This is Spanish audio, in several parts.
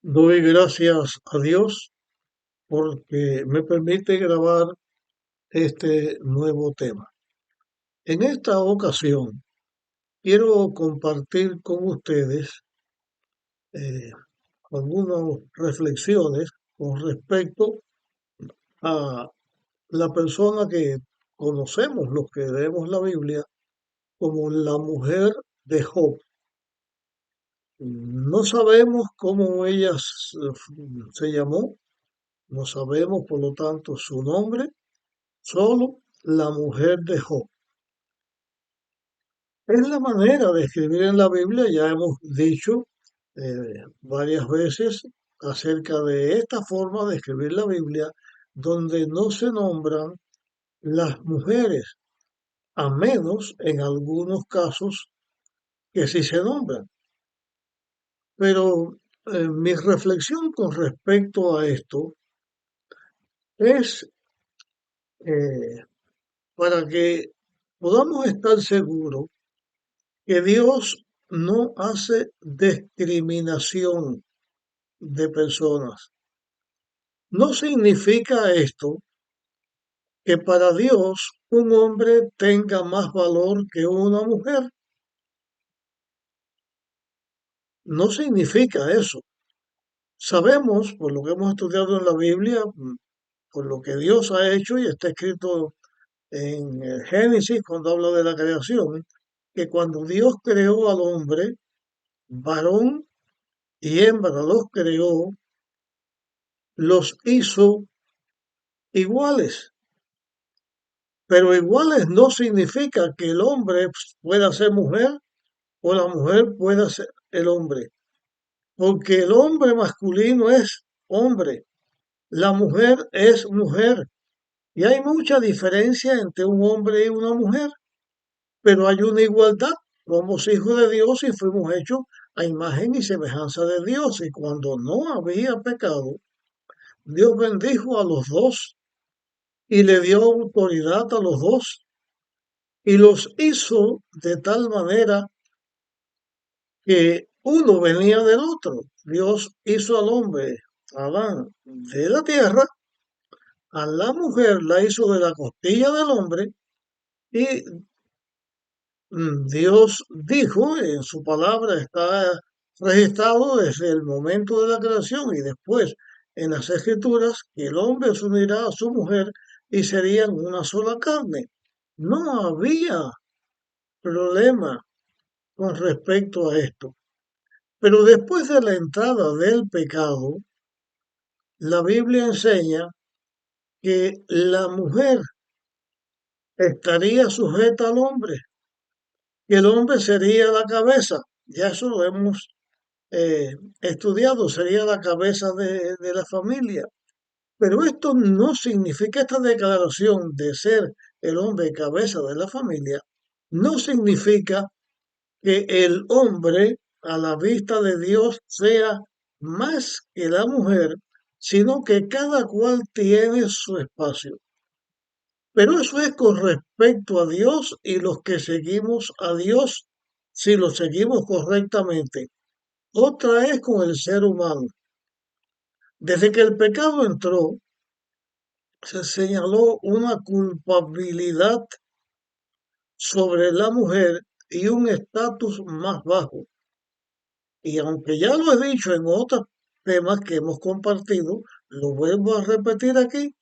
Doy gracias a Dios porque me permite grabar este nuevo tema. En esta ocasión quiero compartir con ustedes eh, algunas reflexiones con respecto a la persona que conocemos, los que leemos la Biblia, como la mujer de Job. No sabemos cómo se llamó, no sabemos por lo tanto su nombre, solo la mujer de Job. Es la manera de escribir en la Biblia, ya hemos dicho varias veces acerca de esta forma de escribir la Biblia, donde no se nombran las mujeres, a menos en algunos casos que sí se nombran. Pero mi reflexión con respecto a esto es para que podamos estar seguros que Dios no hace discriminación de personas. No significa esto que para Dios un hombre tenga más valor que una mujer. No significa eso. Sabemos, por lo que hemos estudiado en la Biblia, por lo que Dios ha hecho y está escrito en el Génesis cuando habla de la creación, que cuando Dios creó al hombre, varón y hembra los creó, los hizo iguales. Pero iguales no significa que el hombre pueda ser mujer o la mujer pueda ser el hombre, porque el hombre masculino es hombre, la mujer es mujer, y hay mucha diferencia entre un hombre y una mujer, pero hay una igualdad. Somos hijos de Dios y fuimos hechos a imagen y semejanza de Dios, y cuando no había pecado, Dios bendijo a los dos y le dio autoridad a los dos y los hizo de tal manera que uno venía del otro. Dios hizo al hombre, Adán, de la tierra, a la mujer la hizo de la costilla del hombre y Dios dijo en su palabra, está registrado desde el momento de la creación y después en las escrituras, que el hombre se unirá a su mujer y serían una sola carne. No había problema con respecto a esto. Pero después de la entrada del pecado, la Biblia enseña que la mujer estaría sujeta al hombre, que el hombre sería la cabeza. Ya eso lo hemos estudiado, sería la cabeza de la familia. Pero esto no significa, esta declaración de ser el hombre cabeza de la familia, no significa que el hombre a la vista de Dios sea más que la mujer, sino que cada cual tiene su espacio. Pero eso es con respecto a Dios y los que seguimos a Dios, si lo seguimos correctamente. Otra es con el ser humano. Desde que el pecado entró, se señaló una culpabilidad sobre la mujer y un estatus más bajo. Y aunque ya lo he dicho en otros temas que hemos compartido, lo vuelvo a repetir aquí.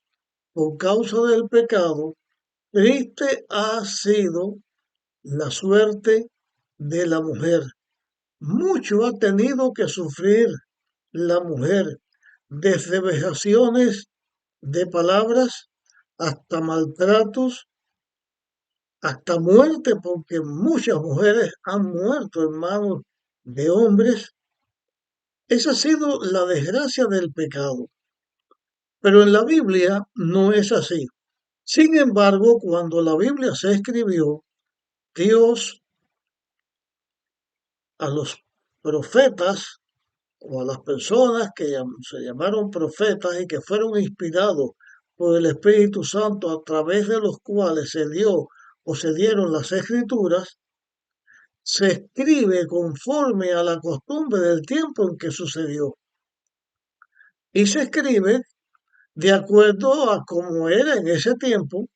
Por causa del pecado, triste ha sido la suerte de la mujer. Mucho ha tenido que sufrir la mujer, desde vejaciones de palabras hasta maltratos, hasta muerte, porque muchas mujeres han muerto en manos de hombres. Esa ha sido la desgracia del pecado. Pero en la Biblia no es así. Sin embargo, cuando la Biblia se escribió, Dios a los profetas o a las personas que se llamaron profetas y que fueron inspirados por el Espíritu Santo a través de los cuales se dio o se dieron las escrituras, se escribe conforme a la costumbre del tiempo en que sucedió. y se escribe de acuerdo a cómo era en ese tiempo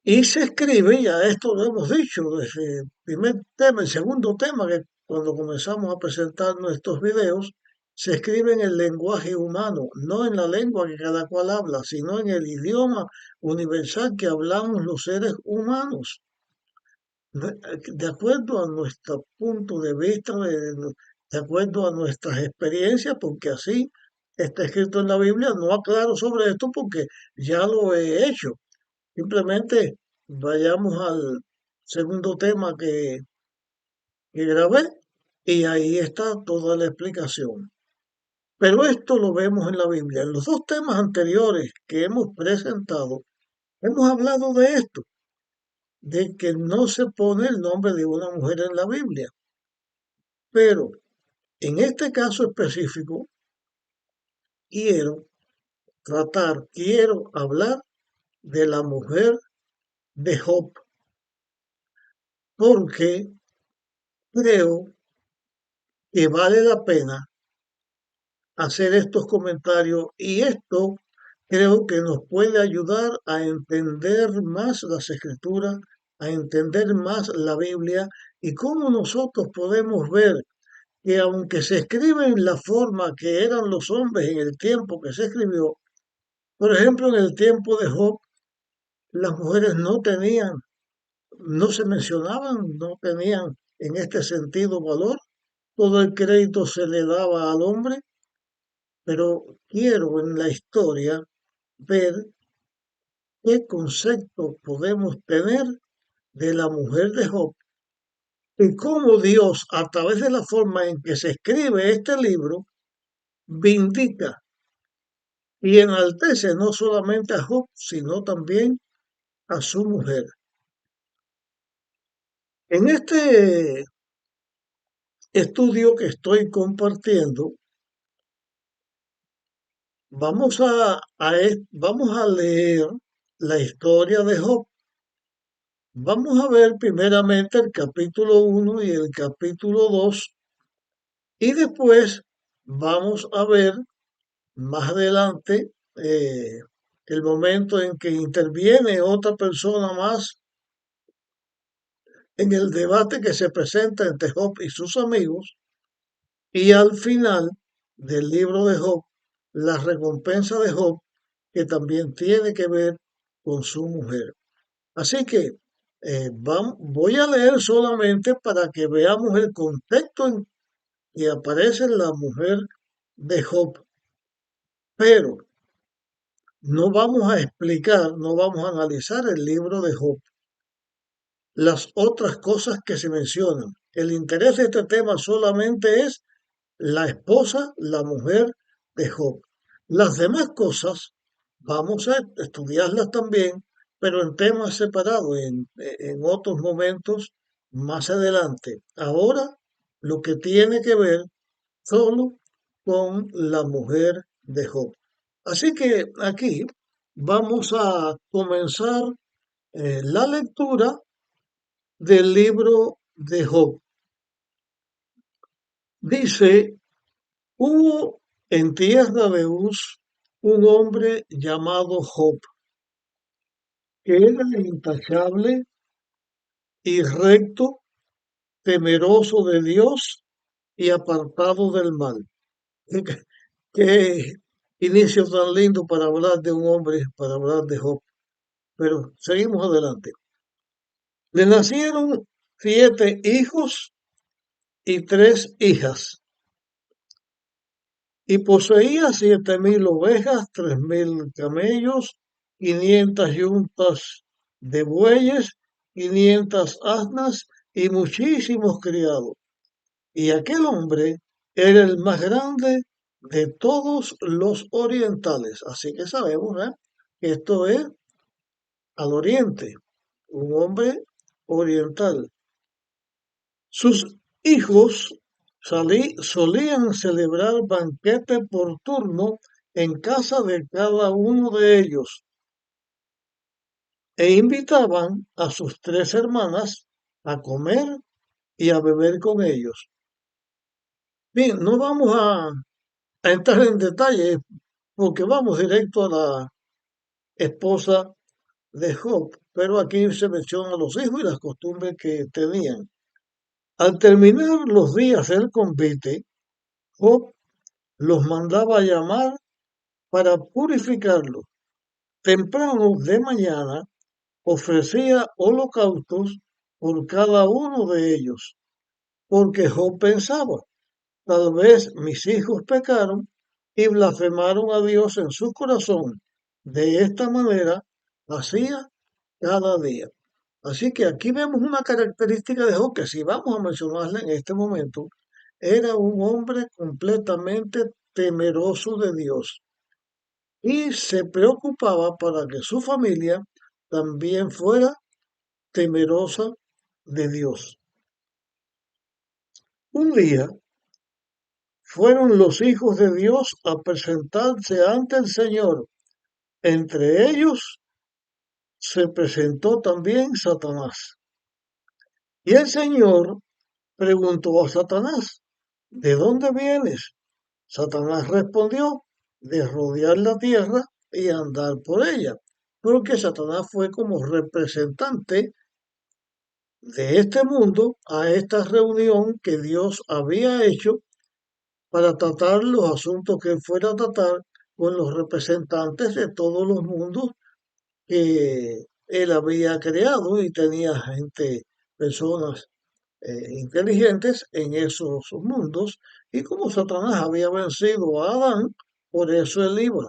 y se escribe, ya esto lo hemos dicho desde el primer tema, el segundo tema, que cuando comenzamos a presentar nuestros videos, se escribe en el lenguaje humano, no en la lengua que cada cual habla, sino en el idioma universal que hablamos los seres humanos, de acuerdo a nuestro punto de vista, de acuerdo a nuestras experiencias, porque así está escrito en la Biblia. No aclaro sobre esto porque ya lo he hecho. Simplemente vayamos al segundo tema que grabé y ahí está toda la explicación. Pero esto lo vemos en la Biblia. En los dos temas anteriores que hemos presentado, hemos hablado de esto, de que no se pone el nombre de una mujer en la Biblia. Pero en este caso específico, quiero quiero hablar de la mujer de Job, porque creo que vale la pena hacer estos comentarios y esto creo que nos puede ayudar a entender más las escrituras, a entender más la Biblia y cómo nosotros podemos ver que aunque se escribe en la forma que eran los hombres en el tiempo que se escribió, por ejemplo, en el tiempo de Job, las mujeres no tenían, no se mencionaban, no tenían en este sentido valor, todo el crédito se le daba al hombre, pero quiero en la historia ver qué concepto podemos tener de la mujer de Job y cómo Dios, a través de la forma en que se escribe este libro, vindica y enaltece no solamente a Job, sino también a su mujer. En este estudio que estoy compartiendo, vamos a leer la historia de Job. Vamos a ver primeramente el capítulo 1 y el capítulo 2 y después vamos a ver más adelante el momento en que interviene otra persona más en el debate que se presenta entre Job y sus amigos y al final del libro de Job, la recompensa de Job que también tiene que ver con su mujer. Así que voy a leer solamente para que veamos el contexto en que aparece la mujer de Job, pero no vamos a explicar, no vamos a analizar el libro de Job, las otras cosas que se mencionan. El interés de este tema solamente es la esposa, la mujer de Job. Las demás cosas vamos a estudiarlas también, pero en temas separados, en otros momentos más adelante. Ahora, lo que tiene que ver solo con la mujer de Job. Así que aquí vamos a comenzar la lectura del libro de Job. Dice: hubo en tierra de Uz un hombre llamado Job, que era intachable y recto, temeroso de Dios y apartado del mal. Qué, qué inicio tan lindo para hablar de un hombre, para hablar de Job. Pero seguimos adelante. Le nacieron 7 hijos y 3 hijas, y poseía 7.000 ovejas, 3.000 camellos, 500 yuntas de bueyes, 500 asnas y muchísimos criados. Y aquel hombre era el más grande de todos los orientales. Así que sabemos, que esto es al oriente, un hombre oriental. Sus hijos solían celebrar banquete por turno en casa de cada uno de ellos e invitaban a sus 3 hermanas a comer y a beber con ellos. Bien, no vamos a a entrar en detalle porque vamos directo a la esposa de Job, pero aquí se mencionan los hijos y las costumbres que tenían. Al terminar los días del convite, Job los mandaba llamar para purificarlos. Temprano de mañana ofrecía holocaustos por cada uno de ellos, porque Job pensaba, tal vez mis hijos pecaron y blasfemaron a Dios en su corazón. De esta manera hacía cada día. Así que aquí vemos una característica de Job que si vamos a mencionarla en este momento, era un hombre completamente temeroso de Dios y se preocupaba para que su familia también fuera temerosa de Dios. Un día fueron los hijos de Dios a presentarse ante el Señor. Entre ellos se presentó también Satanás. Y el Señor preguntó a Satanás, ¿de dónde vienes? Satanás respondió, de rodear la tierra y andar por ella, porque Satanás fue como representante de este mundo a esta reunión que Dios había hecho para tratar los asuntos que él fuera a tratar con los representantes de todos los mundos que él había creado y tenía gente, personas inteligentes en esos mundos. Y como Satanás había vencido a Adán, por eso él iba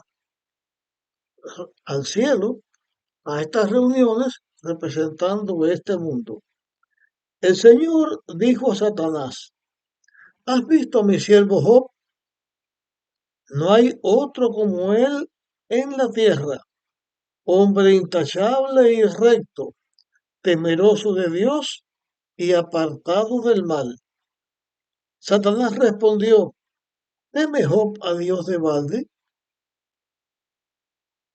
al cielo a estas reuniones representando este mundo. El Señor dijo a Satanás, ¿has visto a mi siervo Job? No hay otro como él en la tierra, hombre intachable y recto, temeroso de Dios y apartado del mal. Satanás respondió, ¿teme Job a Dios de balde?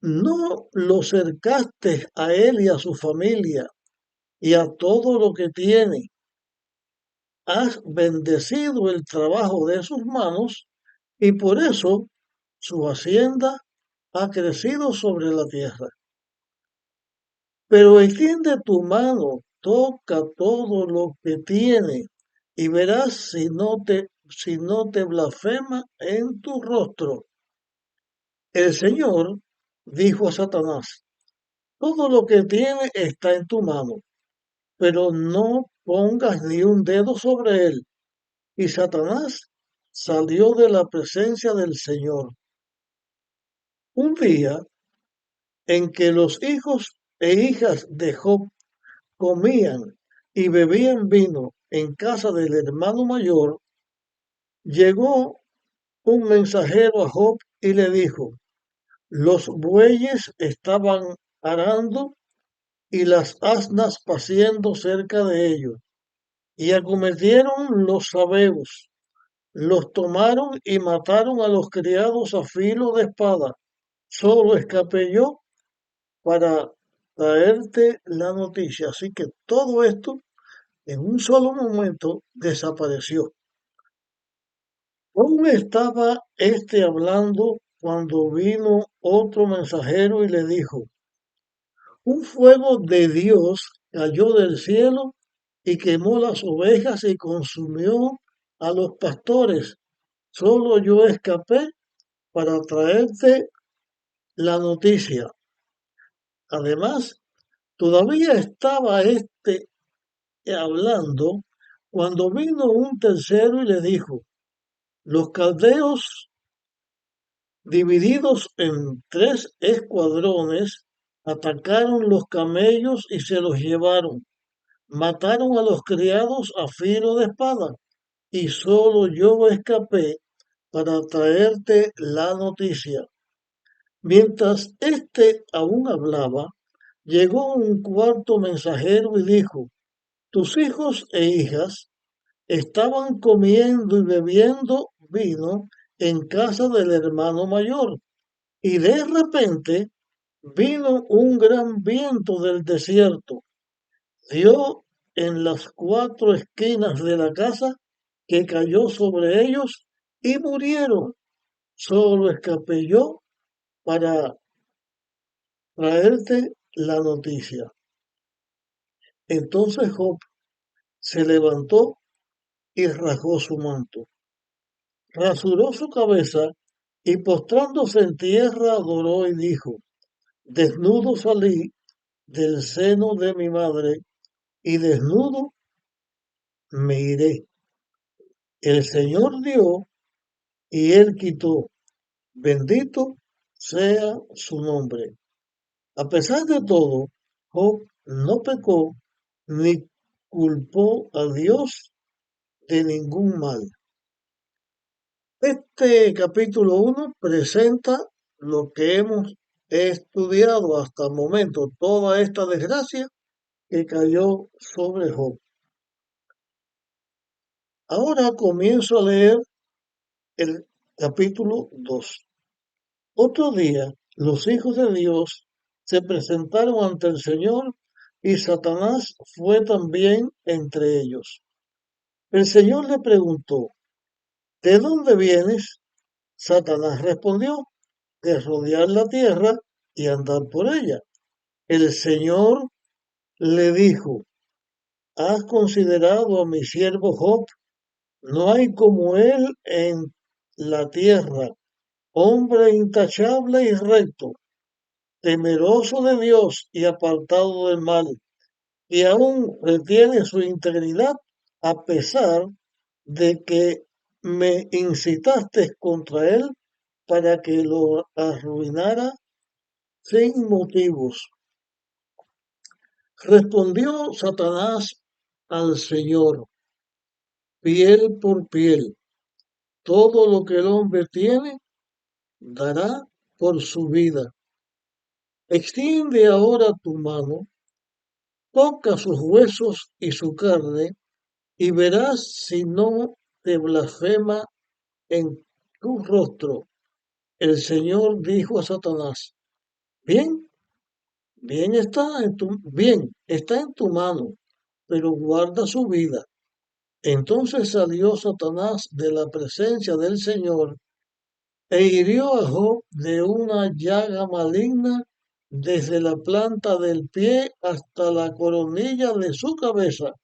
¿No lo cercaste a él y a su familia y a todo lo que tiene? Has bendecido el trabajo de sus manos y por eso su hacienda ha crecido sobre la tierra. Pero extiende tu mano, toca todo lo que tiene y verás si no te blasfema en tu rostro. El Señor dijo a Satanás, todo lo que tiene está en tu mano, pero no pongas ni un dedo sobre él. Y Satanás salió de la presencia del Señor. Un día en que los hijos e hijas de Job comían y bebían vino en casa del hermano mayor, llegó un mensajero a Job y le dijo, los bueyes estaban arando y las asnas paciendo cerca de ellos, y acometieron los sabeos, los tomaron y mataron a los criados a filo de espada. Solo escapé yo para traerte la noticia. Así que todo esto en un solo momento desapareció. Aún estaba éste hablando cuando vino otro mensajero y le dijo, un fuego de Dios cayó del cielo y quemó las ovejas y consumió a los pastores. Solo yo escapé para traerte la noticia. Además, todavía estaba éste hablando cuando vino un tercero y le dijo, los caldeos, divididos en 3 escuadrones, atacaron los camellos y se los llevaron. Mataron a los criados a filo de espada, y solo yo escapé para traerte la noticia. Mientras éste aún hablaba, llegó un cuarto mensajero y dijo, tus hijos e hijas estaban comiendo y bebiendo vino en casa del hermano mayor, y de repente vino un gran viento del desierto, dio en las 4 esquinas de la casa, que cayó sobre ellos y murieron. solo escapé yo para traerte la noticia. Entonces Job se levantó y rasgó su manto, rasuró su cabeza y postrándose en tierra adoró y dijo, desnudo salí del seno de mi madre y desnudo me iré. El Señor dio y él quitó. Bendito sea su nombre. A pesar de todo, Job no pecó ni culpó a Dios de ningún mal. Este capítulo 1 presenta lo que hemos estudiado hasta el momento, toda esta desgracia que cayó sobre Job. Ahora comienzo a leer el capítulo 2. Otro día, los hijos de Dios se presentaron ante el Señor y Satanás fue también entre ellos. El Señor le preguntó, ¿de dónde vienes? Satanás respondió, de rodear la tierra y andar por ella. El Señor le dijo, ¿has considerado a mi siervo Job? No hay como él en la tierra, hombre intachable y recto, temeroso de Dios y apartado del mal, y aún retiene su integridad a pesar de que me incitaste contra él para que lo arruinara sin motivos. Respondió Satanás al Señor, piel por piel, todo lo que el hombre tiene dará por su vida. Extiende ahora tu mano, toca sus huesos y su carne, y verás si no te blasfema en tu rostro. El Señor dijo a Satanás, bien, bien, está en tu mano, pero guarda su vida. Entonces salió Satanás de la presencia del Señor e hirió a Job de una llaga maligna desde la planta del pie hasta la coronilla de su cabeza.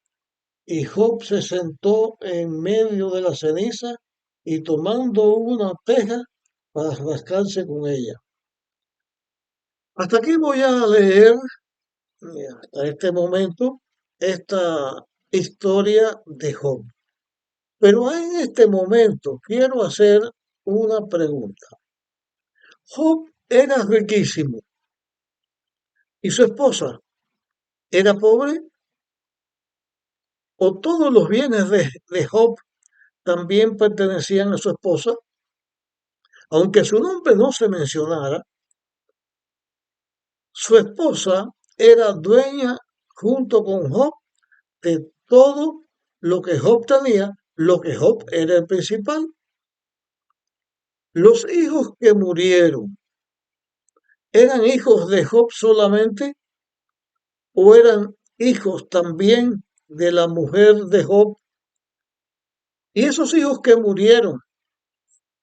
Y Job se sentó en medio de la ceniza y tomando una teja para rascarse con ella. Hasta aquí voy a leer, hasta este momento, esta historia de Job. Pero en este momento quiero hacer una pregunta. Job era riquísimo y su esposa era pobre, o todos los bienes de Job también pertenecían a su esposa, aunque su nombre no se mencionara. Su esposa era dueña junto con Job de todo lo que Job tenía, lo que Job era el principal. Los hijos que murieron, ¿eran hijos de Job solamente o eran hijos también de la mujer de Job? Y esos hijos que murieron,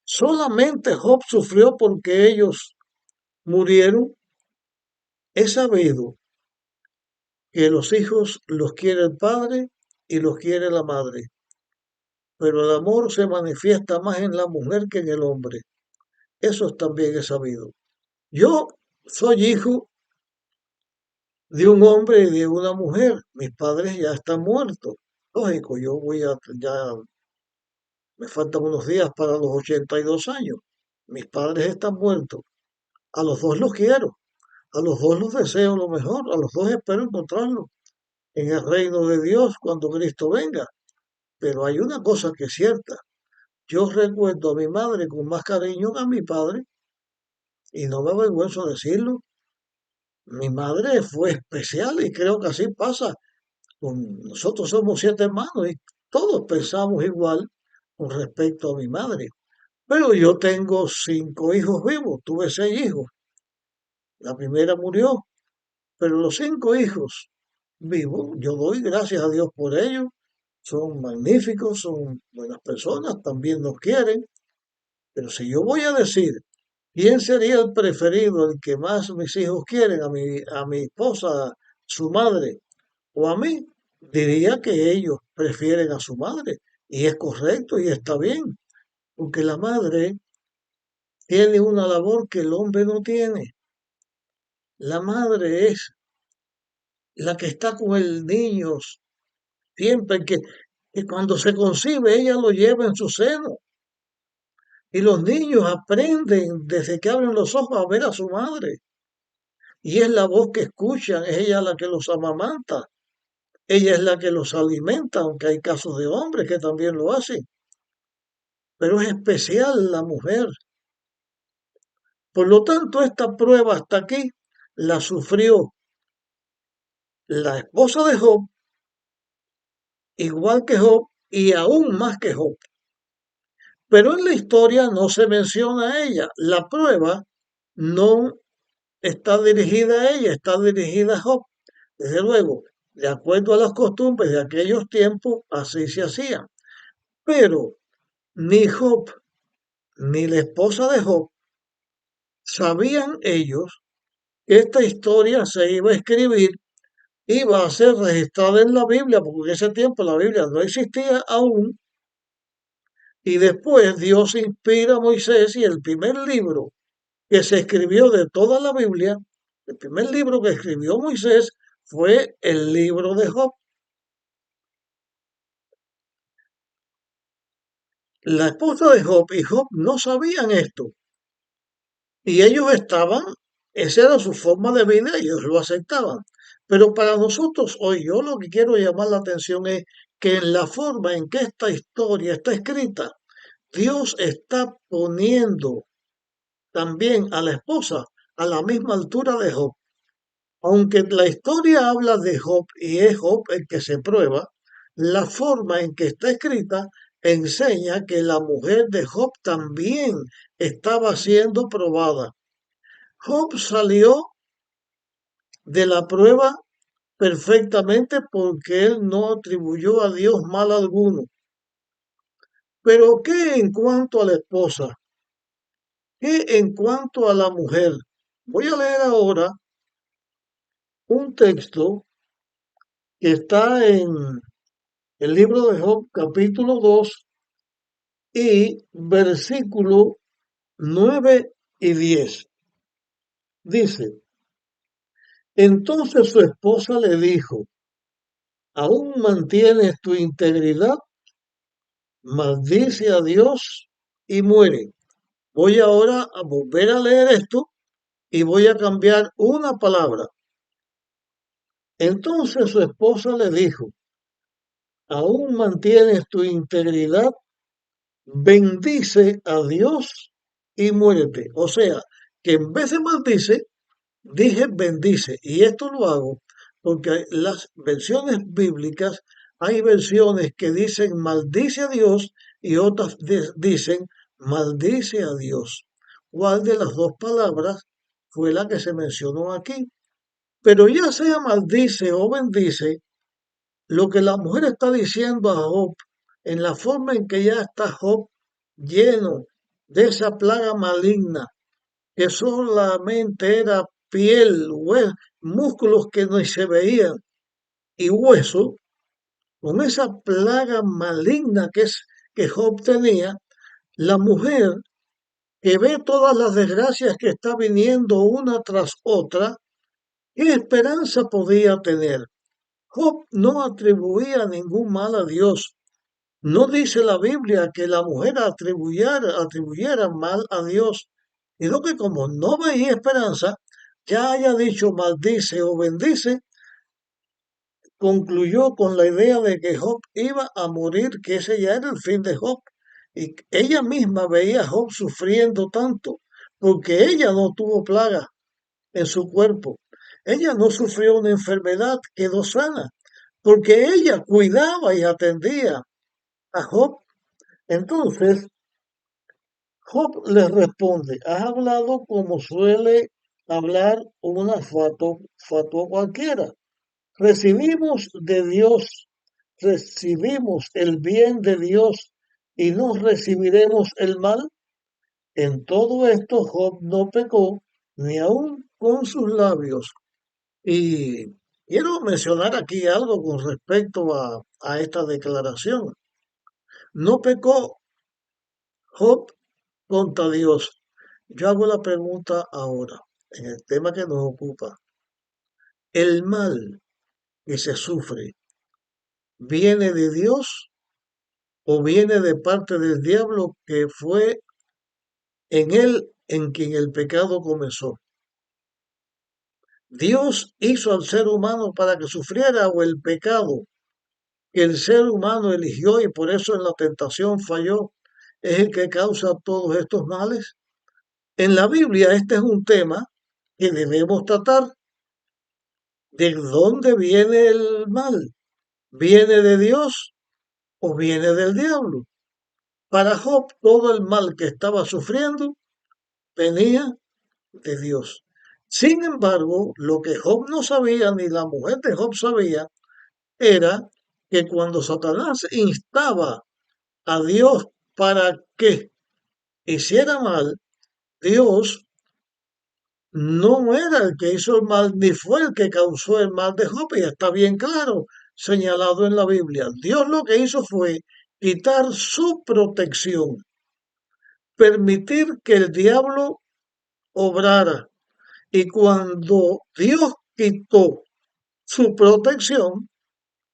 ¿solamente Job sufrió porque ellos murieron? He sabido que los hijos los quiere el padre y los quiere la madre, pero el amor se manifiesta más en la mujer que en el hombre. Eso también he sabido. Yo soy hijo de un hombre y de una mujer. Mis padres ya están muertos. Lógico, ya me faltan unos días para los 82 años. Mis padres están muertos. A los dos los quiero. A los dos los deseo lo mejor. A los dos espero encontrarlos en el reino de Dios cuando Cristo venga. Pero hay una cosa que es cierta. Yo recuerdo a mi madre con más cariño que a mi padre y no me avergüenzo de decirlo. Mi madre fue especial y creo que así pasa. Nosotros somos 7 hermanos y todos pensamos igual con respecto a mi madre. Pero yo tengo 5 hijos vivos, tuve 6 hijos. La primera murió, pero los 5 hijos vivos, yo doy gracias a Dios por ellos. Son magníficos, son buenas personas, también nos quieren, Pero si yo voy a decir quién sería el preferido, el que más mis hijos quieren, a mi esposa, su madre, o a mí, diría que ellos prefieren a su madre. Y es correcto y está bien, porque la madre tiene una labor que el hombre no tiene. La madre es la que está con el niño siempre, que cuando se concibe ella lo lleva en su seno. Y los niños aprenden desde que abren los ojos a ver a su madre. Y es la voz que escuchan, es ella la que los amamanta. Ella es la que los alimenta, aunque hay casos de hombres que también lo hacen. Pero es especial la mujer. Por lo tanto, esta prueba hasta aquí la sufrió la esposa de Job, igual que Job y aún más que Job. Pero en la historia no se menciona a ella. La prueba no está dirigida a ella, está dirigida a Job. Desde luego, de acuerdo a las costumbres de aquellos tiempos, así se hacía. Pero ni Job ni la esposa de Job sabían ellos que esta historia se iba a escribir, iba a ser registrada en la Biblia, porque en ese tiempo la Biblia no existía aún, y después Dios inspira a Moisés y el primer libro que se escribió de toda la Biblia, el primer libro que escribió Moisés fue el libro de Job. La esposa de Job y Job no sabían esto, y ellos estaban, esa era su forma de vida y ellos lo aceptaban. Pero para nosotros hoy yo lo que quiero llamar la atención es que en la forma en que esta historia está escrita, Dios está poniendo también a la esposa a la misma altura de Job. Aunque la historia habla de Job y es Job el que se prueba, la forma en que está escrita enseña que la mujer de Job también estaba siendo probada. Job salió de la prueba perfectamente porque él no atribuyó a Dios mal alguno. Pero ¿qué en cuanto a la esposa? ¿Qué en cuanto a la mujer? Voy a leer ahora un texto que está en el libro de Job, capítulo 2 y versículo 9 y 10. Dice, entonces su esposa le dijo, ¿aún mantienes tu integridad? Maldice a Dios y muere. Voy ahora a volver a leer esto y voy a cambiar una palabra. Entonces su esposa le dijo, ¿aún mantienes tu integridad? Bendice a Dios y muérete. O sea, que en vez de maldice, dije bendice. Y esto lo hago porque las versiones bíblicas, hay versiones que dicen maldice a Dios y otras dicen maldice a Dios. ¿Cuál de las dos palabras fue la que se mencionó aquí? Pero ya sea maldice o bendice, lo que la mujer está diciendo a Job, en la forma en que ya está Job lleno de esa plaga maligna, que solamente era piel, músculos que no se veían y hueso, con esa plaga maligna que Job tenía, la mujer que ve todas las desgracias que está viniendo una tras otra, ¿qué esperanza podía tener? Job no atribuía ningún mal a Dios. No dice la Biblia que la mujer atribuyera mal a Dios, sino que como no veía esperanza, ya haya dicho maldice o bendice, concluyó con la idea de que Job iba a morir, que ese ya era el fin de Job. Y ella misma veía a Job sufriendo tanto, porque ella no tuvo plaga en su cuerpo. Ella no sufrió una enfermedad, quedó sana, porque ella cuidaba y atendía a Job. Entonces, Job le responde, has hablado como suele hablar una fatua cualquiera. Recibimos de Dios, recibimos el bien de Dios y no recibiremos el mal. En todo esto Job no pecó ni aun con sus labios. Y quiero mencionar aquí algo con respecto a esta declaración. No pecó Job contra Dios. Yo hago la pregunta ahora, en el tema que nos ocupa. ¿El mal que se sufre viene de Dios o viene de parte del diablo que fue en él en quien el pecado comenzó? ¿Dios hizo al ser humano para que sufriera o el pecado que el ser humano eligió y por eso en la tentación falló es el que causa todos estos males? En la Biblia este es un tema que debemos tratar. ¿De dónde viene el mal? ¿Viene de Dios o viene del diablo? Para Job todo el mal que estaba sufriendo venía de Dios. Sin embargo, lo que Job no sabía, ni la mujer de Job sabía, era que cuando Satanás instaba a Dios para que hiciera mal, Dios no era el que hizo el mal, ni fue el que causó el mal de Job, y está bien claro, señalado en la Biblia. Dios lo que hizo fue quitar su protección, permitir que el diablo obrara. Y cuando Dios quitó su protección,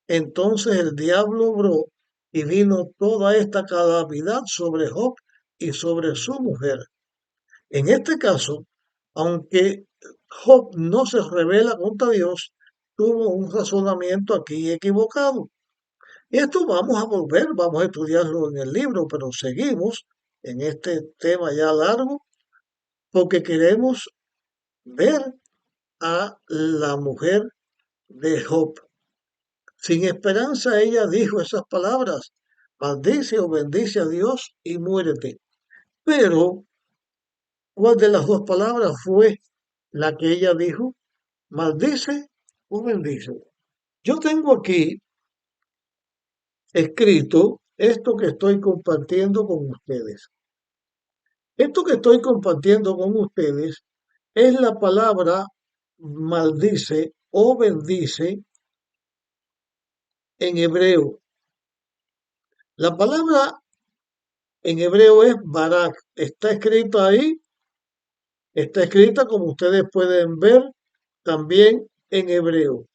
entonces el diablo obró y vino toda esta calamidad sobre Job y sobre su mujer. En este caso, aunque Job no se revela contra Dios, tuvo un razonamiento aquí equivocado. Y esto vamos a volver, vamos a estudiarlo en el libro, pero seguimos en este tema ya largo porque queremos ver a la mujer de Job. Sin esperanza ella dijo esas palabras, maldice o bendice a Dios y muérete. Pero, ¿cuál de las dos palabras fue la que ella dijo? ¿Maldice o bendice? Yo tengo aquí escrito esto que estoy compartiendo con ustedes. Esto que estoy compartiendo con ustedes es la palabra maldice o bendice en hebreo. La palabra en hebreo es barak. Está escrita ahí, está escrita como ustedes pueden ver también en hebreo.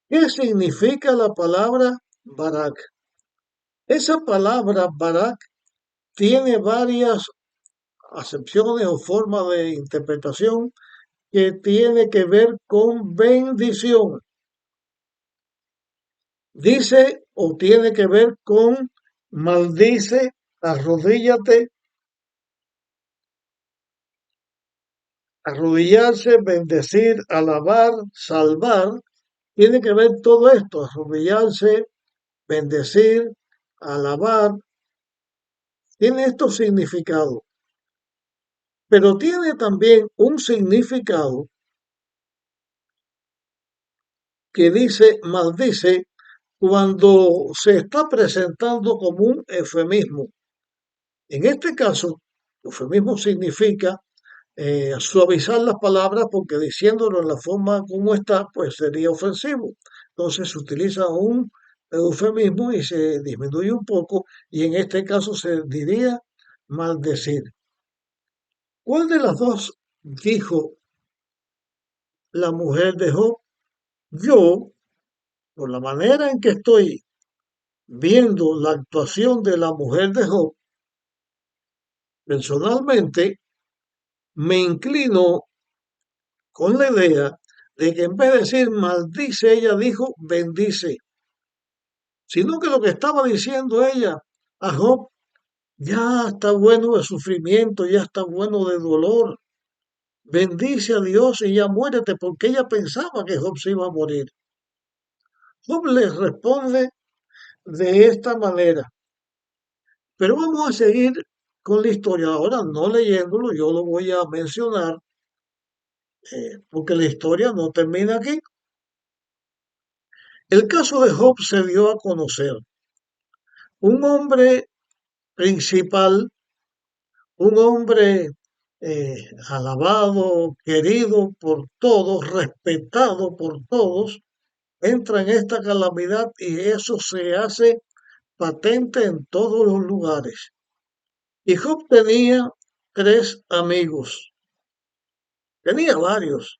¿Qué significa la palabra barak? Esa palabra barak tiene varias acepciones o formas de interpretación que tiene que ver con bendición. Dice o tiene que ver con maldice, arrodíllate, arrodillarse, bendecir, alabar, salvar. Tiene que ver todo esto, arrodillarse, bendecir, alabar. Tiene estos significados, pero tiene también un significado que dice maldice cuando se está presentando como un eufemismo. En este caso, eufemismo significa suavizar las palabras porque diciéndolo en la forma como está, pues sería ofensivo. Entonces se utiliza un eufemismo y se disminuye un poco y en este caso se diría maldecir. ¿Cuál de las dos dijo la mujer de Job? Yo, por la manera en que estoy viendo la actuación de la mujer de Job, personalmente me inclino con la idea de que en vez de decir maldice, ella dijo bendice, sino que lo que estaba diciendo ella a Job, ya está bueno de sufrimiento, ya está bueno de dolor, bendice a Dios y ya muérete, porque ella pensaba que Job se iba a morir. Job le responde de esta manera, pero vamos a seguir con la historia, ahora no leyéndolo, yo lo voy a mencionar, porque la historia no termina aquí. El caso de Job se dio a conocer. Un hombre principal, un hombre alabado, querido por todos, respetado por todos, entra en esta calamidad y eso se hace patente en todos los lugares. Y Job tenía tres amigos, tenía varios,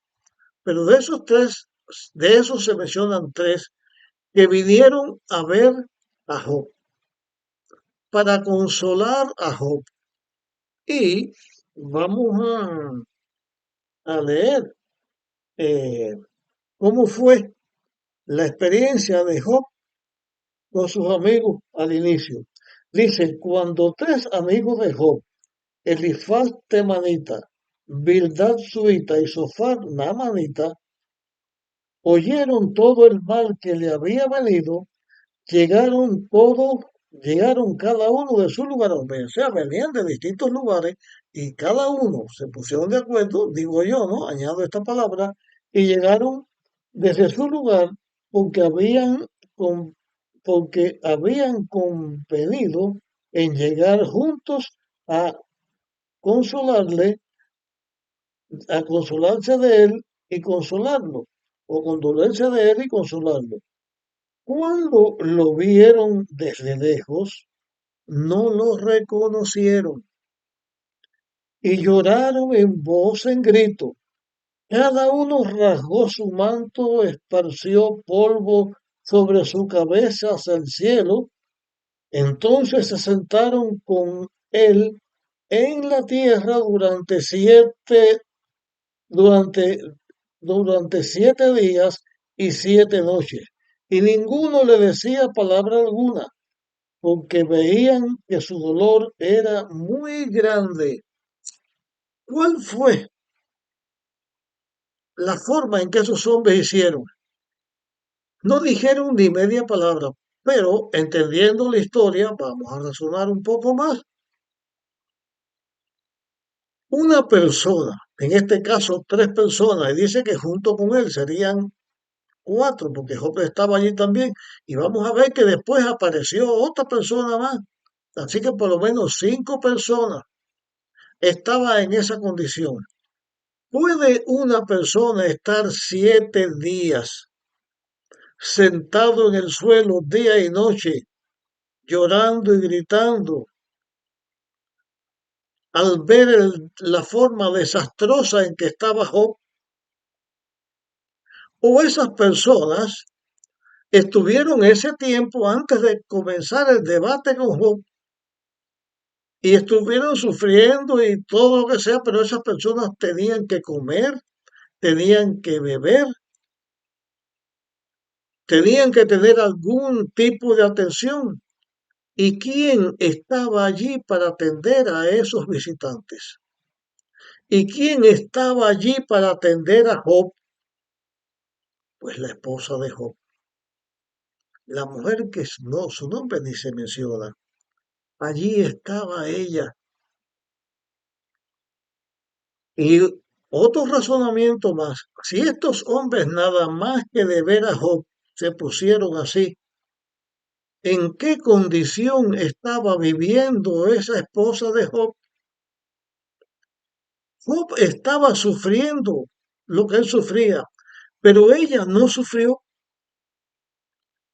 pero de esos tres, de esos se mencionan tres que vinieron a ver a Job para consolar a Job. Y vamos a leer eh, cómo fue la experiencia de Job con sus amigos al inicio. Dice, cuando tres amigos de Job, Elifaz temanita, Bildad suita y Sofar naamanita, oyeron todo el mal que le había venido, llegaron todos, llegaron cada uno de su lugar, o sea, venían de distintos lugares y cada uno se pusieron de acuerdo, digo yo, ¿no? Añado esta palabra, y llegaron desde su lugar porque con- porque habían convenido en llegar juntos a consolarle, a consolarse de él y consolarlo, o condolerse de él y consolarlo. Cuando lo vieron desde lejos, no lo reconocieron y lloraron en voz en grito. Cada uno rasgó su manto, esparció polvo sobre su cabeza hacia el cielo. Entonces se sentaron con él en la tierra durante, durante 7 días y 7 noches. Y ninguno le decía palabra alguna porque veían que su dolor era muy grande. ¿Cuál fue la forma en que esos hombres hicieron? No dijeron ni media palabra, pero entendiendo la historia, vamos a razonar un poco más. Una persona, en este caso tres personas, y dice que junto con él serían cuatro, porque Job estaba allí también, y vamos a ver que después apareció otra persona más, así que por lo menos 5 personas estaban en esa condición. ¿Puede una persona estar 7 días sentado en el suelo día y noche, llorando y gritando, al ver la forma desastrosa en que estaba Job? ¿O esas personas estuvieron ese tiempo antes de comenzar el debate con Job y estuvieron sufriendo y todo lo que sea, pero esas personas tenían que comer, tenían que beber, tenían que tener algún tipo de atención? ¿Y quién estaba allí para atender a esos visitantes? ¿Y quién estaba allí para atender a Job? Pues la esposa de Job, la mujer que no, su nombre ni se menciona. Allí estaba ella. Y otro razonamiento más, si estos hombres nada más que de ver a Job se pusieron así, ¿en qué condición estaba viviendo esa esposa de Job? Job estaba sufriendo lo que él sufría, pero ella no sufrió,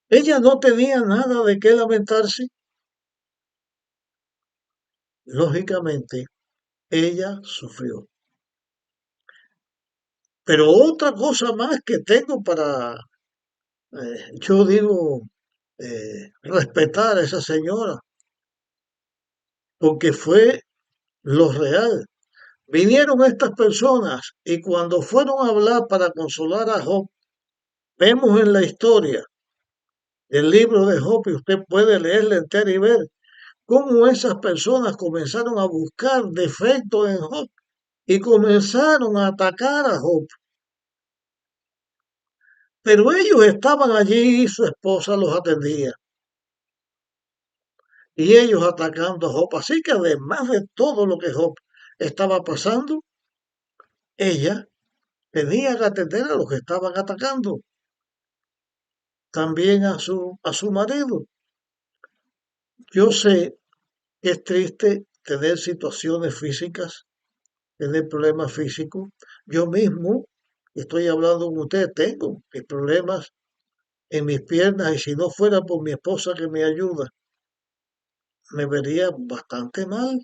ella no tenía nada de qué lamentarse. Lógicamente, ella sufrió. Pero otra cosa más que tengo para, yo digo, respetar a esa señora, porque fue lo real. Vinieron estas personas y cuando fueron a hablar para consolar a Job, vemos en la historia del libro de Job, y usted puede leerla entera y ver cómo esas personas comenzaron a buscar defectos en Job y comenzaron a atacar a Job. Pero ellos estaban allí y su esposa los atendía. Y ellos atacando a Job. Así que además de todo lo que Job estaba pasando, ella tenía que atender a los que estaban atacando. También a su marido. Yo sé que es triste tener situaciones físicas tener problemas físicos. Yo mismo, estoy hablando con usted, tengo mis problemas en mis piernas y si no fuera por mi esposa que me ayuda, me vería bastante mal.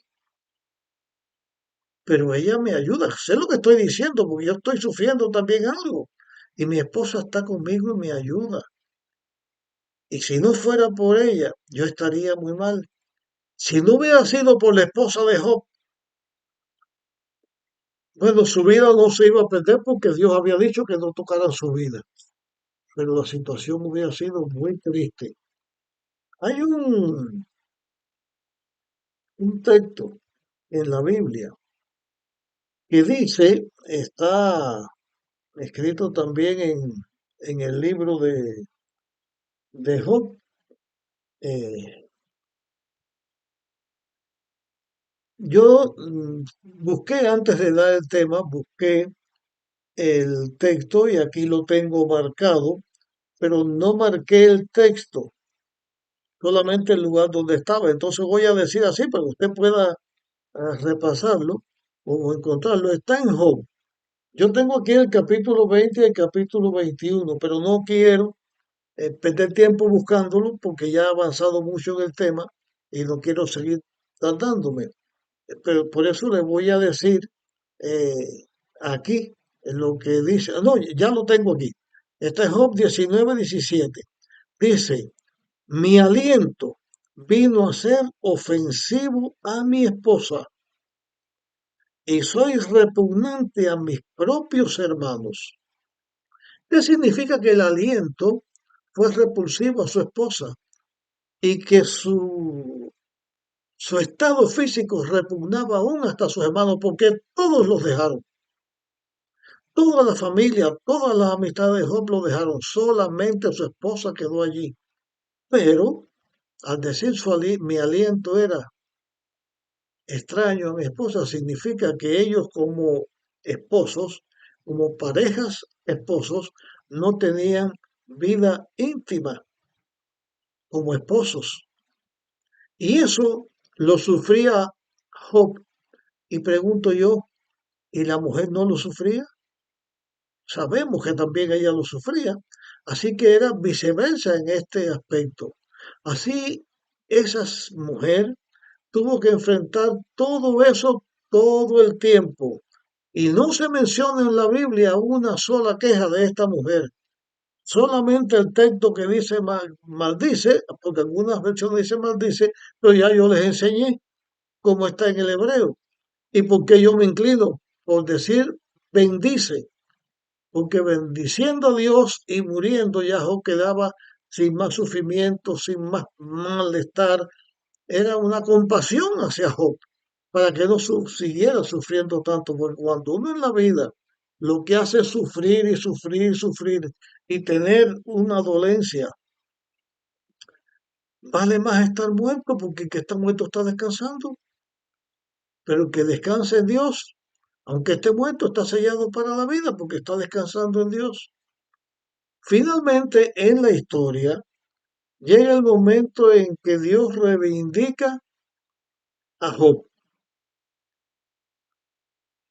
Pero ella me ayuda. Sé lo que estoy diciendo porque yo estoy sufriendo también algo. Y mi esposa está conmigo y me ayuda. Y si no fuera por ella, yo estaría muy mal. Si no hubiera sido por la esposa de Job, bueno, su vida no se iba a perder porque Dios había dicho que no tocaran su vida. Pero la situación hubiera sido muy triste. Hay un texto en la Biblia que dice, está escrito también en el libro de Job. eh, Yo busqué antes de dar el tema, busqué el texto y aquí lo tengo marcado, pero no marqué el texto, solamente el lugar donde estaba. Entonces voy a decir así para que usted pueda repasarlo o encontrarlo. Está en Job. Yo tengo aquí el capítulo 20 y el capítulo 21, pero no quiero perder tiempo buscándolo porque ya he avanzado mucho en el tema y no quiero seguir tratándome. Pero por eso le voy a decir aquí lo que dice, no, ya lo tengo aquí. Este es Job 19:17. Dice, mi aliento vino a ser ofensivo a mi esposa y soy repugnante a mis propios hermanos. ¿Qué significa que el aliento fue repulsivo a su esposa y que su estado físico repugnaba aún hasta a sus hermanos porque todos los dejaron? Toda la familia, todas las amistades de Job lo dejaron, solamente su esposa quedó allí. Pero al decir mi aliento era extraño a mi esposa, significa que ellos como esposos, como parejas esposos, no tenían vida íntima como esposos. Y eso lo sufría Job. Y pregunto yo, ¿y la mujer no lo sufría? Sabemos que también ella lo sufría, así que era viceversa en este aspecto. Así, esa mujer tuvo que enfrentar todo eso todo el tiempo. Y no se menciona en la Biblia una sola queja de esta mujer. Solamente el texto que dice maldice, porque algunas versiones dicen maldice, pero ya yo les enseñé cómo está en el hebreo. Y porque yo me inclino por decir bendice, porque bendiciendo a Dios y muriendo ya Job quedaba sin más sufrimiento, sin más malestar. Era una compasión hacia Job para que no siguiera sufriendo tanto, porque cuando uno en la vida lo que hace es sufrir y sufrir y sufrir y tener una dolencia, vale más estar muerto porque el que está muerto está descansando, pero el que descansa en Dios, aunque esté muerto, está sellado para la vida porque está descansando en Dios. Finalmente, en la historia, llega el momento en que Dios reivindica a Job.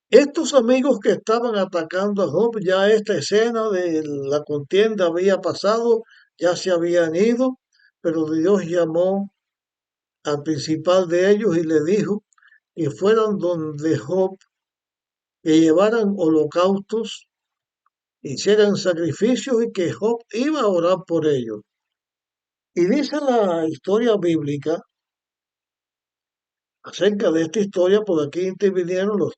Estos amigos que estaban atacando a Job, ya esta escena de la contienda había pasado, ya se habían ido, pero Dios llamó al principal de ellos y le dijo que fueran donde Job, que llevaran holocaustos, hicieran sacrificios y que Job iba a orar por ellos. Y dice la historia bíblica acerca de esta historia, por aquí intervinieron los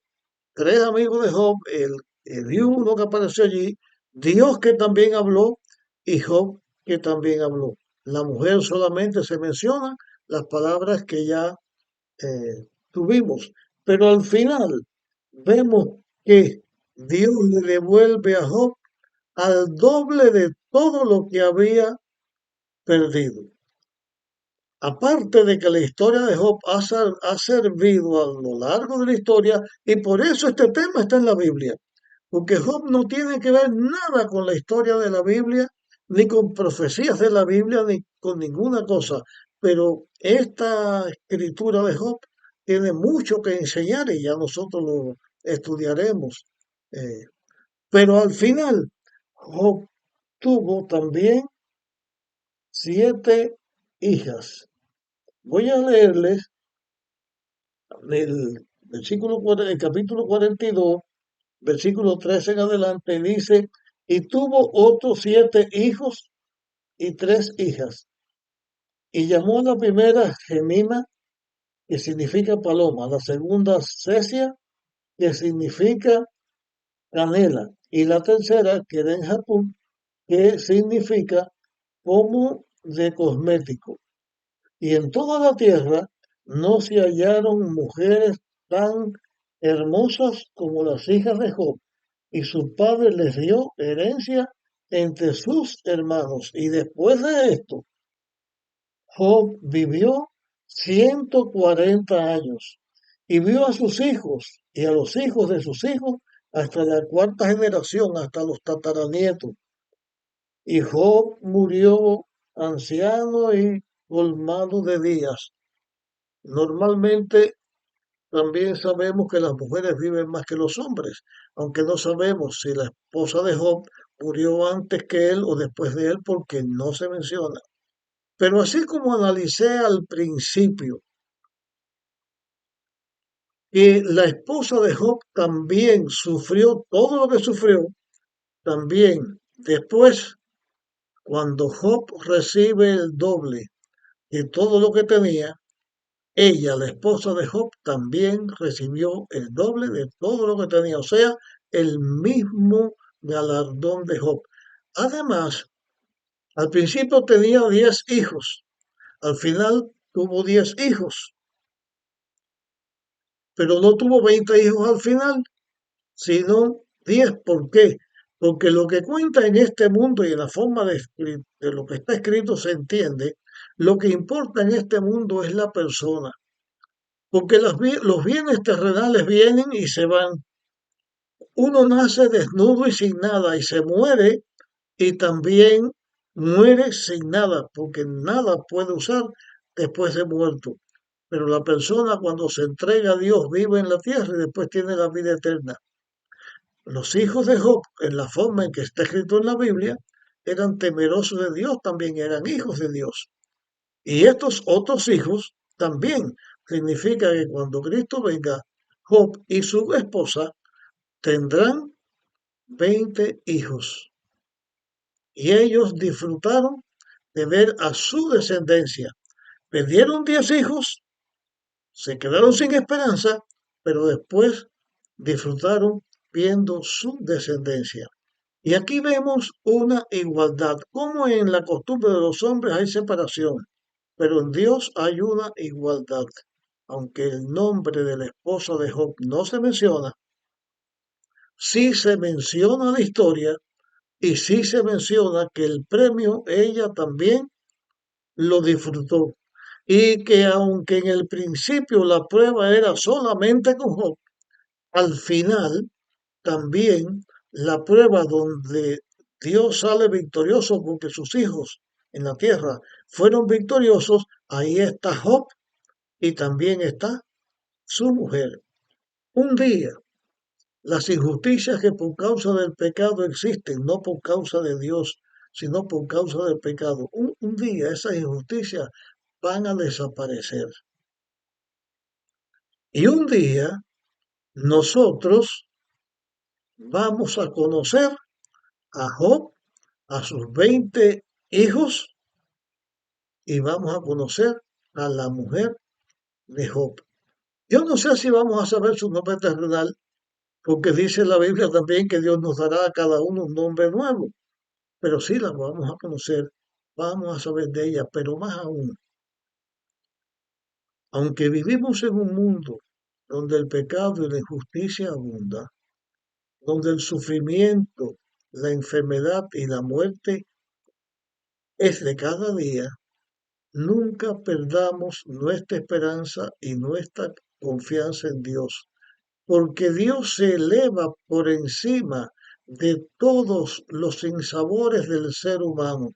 tres amigos de Job, el uno que apareció allí, Dios que también habló y Job que también habló. La mujer solamente se menciona las palabras que ya tuvimos, pero al final vemos que Dios le devuelve a Job al doble de todo lo que había perdido. Aparte de que la historia de Job ha servido a lo largo de la historia y por eso este tema está en la Biblia. Porque Job no tiene que ver nada con la historia de la Biblia, ni con profecías de la Biblia, ni con ninguna cosa. Pero esta escritura de Job tiene mucho que enseñar y ya nosotros estudiaremos. Eh, pero al final, Job tuvo también 7 hijas. Voy a leerles el capítulo 42, versículo 13 en adelante, dice, y tuvo otros 7 hijos y 3 hijas. Y llamó a la primera Gemima, que significa paloma, la segunda Cesia, que significa canela, y la tercera, que era en Japón, que significa pomo de cosmético. Y en toda la tierra no se hallaron mujeres tan hermosas como las hijas de Job, y su padre les dio herencia entre sus hermanos. Y después de esto, Job vivió 140 años y vio a sus hijos y a los hijos de sus hijos hasta la cuarta generación, hasta los tataranietos. Y Job murió anciano y colmado de días. Normalmente también sabemos que las mujeres viven más que los hombres, aunque no sabemos si la esposa de Job murió antes que él o después de él porque no se menciona. Pero así como analicé al principio que la esposa de Job también sufrió todo lo que sufrió, también después, cuando Job recibe el doble de todo lo que tenía, ella, la esposa de Job, también recibió el doble de todo lo que tenía, o sea, el mismo galardón de Job. Además, al principio tenía 10 hijos, al final tuvo 10 hijos, pero no tuvo 20 hijos al final, sino 10. ¿Por qué? Porque lo que cuenta en este mundo y en la forma de lo que está escrito se entiende, lo que importa en este mundo es la persona. Porque los bienes terrenales vienen y se van. Uno nace desnudo y sin nada y se muere y también muere sin nada, porque nada puede usar después de muerto. Pero la persona cuando se entrega a Dios vive en la tierra y después tiene la vida eterna. Los hijos de Job, en la forma en que está escrito en la Biblia, eran temerosos de Dios, también eran hijos de Dios. Y estos otros hijos también significa que cuando Cristo venga, Job y su esposa tendrán 20 hijos. Y ellos disfrutaron de ver a su descendencia. Perdieron 10 hijos, se quedaron sin esperanza, pero después disfrutaron viendo su descendencia. Y aquí vemos una igualdad, como en la costumbre de los hombres hay separación, pero en Dios hay una igualdad. Aunque el nombre de la esposa de Job no se menciona, sí se menciona la historia y sí se menciona que el premio ella también lo disfrutó. Y que aunque en el principio la prueba era solamente con Job, al final también la prueba donde Dios sale victorioso porque sus hijos en la tierra fueron victoriosos, ahí está Job y también está su mujer. Un día, las injusticias que por causa del pecado existen, no por causa de Dios, sino por causa del pecado, un día esas injusticias van a desaparecer. Y un día nosotros vamos a conocer a Job, a sus 20 hijos, y vamos a conocer a la mujer de Job. Yo no sé si vamos a saber su nombre terrenal, porque dice la Biblia también que Dios nos dará a cada uno un nombre nuevo, pero sí la vamos a conocer, vamos a saber de ella, pero más aún, aunque vivimos en un mundo donde el pecado y la injusticia abunda, donde el sufrimiento, la enfermedad y la muerte es de cada día, nunca perdamos nuestra esperanza y nuestra confianza en Dios, porque Dios se eleva por encima de todos los sinsabores del ser humano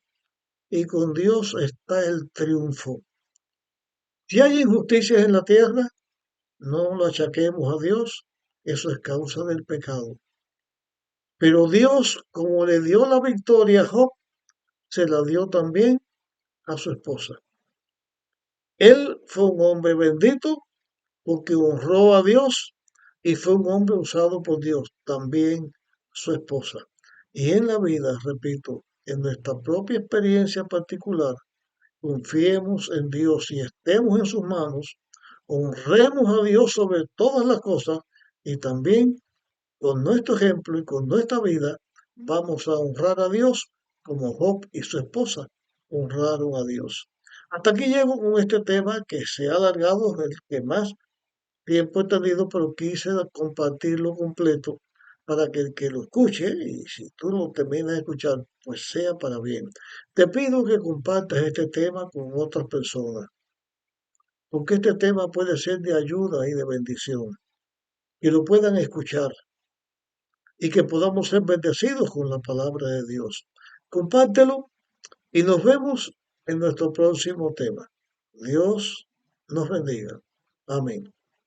y con Dios está el triunfo. Si hay injusticias en la tierra, no lo achaquemos a Dios eso es causa del pecado. Pero Dios, como le dio la victoria a Job, se la dio también a su esposa. Él fue un hombre bendito porque honró a Dios y fue un hombre usado por Dios, también su esposa. Y en la vida, repito, en nuestra propia experiencia particular, confiemos en Dios y estemos en sus manos, honremos a Dios sobre todas las cosas y también con nuestro ejemplo y con nuestra vida vamos a honrar a Dios como Job y su esposa honraron a Dios. Hasta aquí llego con este tema que se ha alargado, el que más tiempo he tenido, pero quise compartirlo completo para que el que lo escuche, y si tú lo terminas de escuchar, pues sea para bien. Te pido que compartas este tema con otras personas, porque este tema puede ser de ayuda y de bendición, que lo puedan escuchar y que podamos ser bendecidos con la palabra de Dios. Compártelo y nos vemos en nuestro próximo tema. Dios nos bendiga. Amén.